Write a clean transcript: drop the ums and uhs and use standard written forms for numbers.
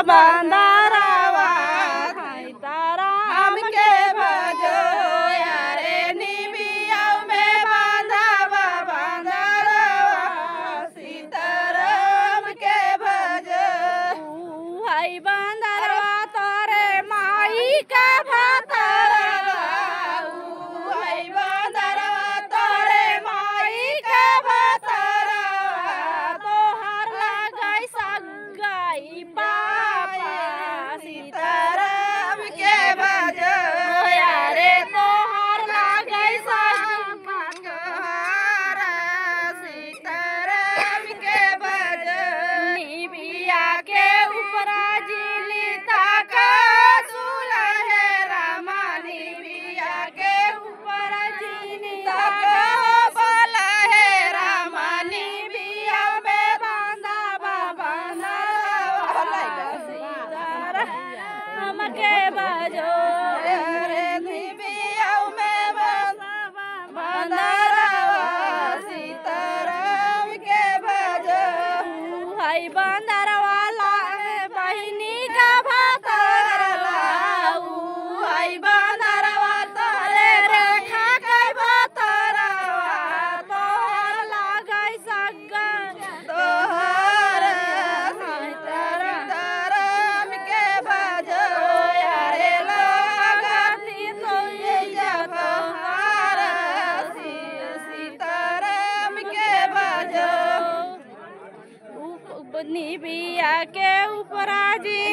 बंदरवा सीताराम के भजो यारे निबिया में बांधवा बंदरवा सीताराम के भजो हाय बंदरवा तोरे माई के भतरवा हाय बंदरवा तोरे माई के भतरवा तोहर लगई सगाई पापा सीताराम के भजो यारे तोहर लगई सगाई सीताराम के भजो निबिया के ऊपरा जिली ताका सुला है रामा निबिया के ऊपर जिली ताका बोला है रामा निबिया में बांधवा बंदरवा सीताराम के भजो रे निबिया में बांधवा बंदरवा सीताराम के भजो हाय बंदरवा बहिनी का भतरवा हाय बंदरवा तोरे रेखा के भतरवा तोहर लगई सगा तोहर सीताराम के भजो यारे लगती तो तोहर सीताराम के भजो निबिया के ऊपरा जी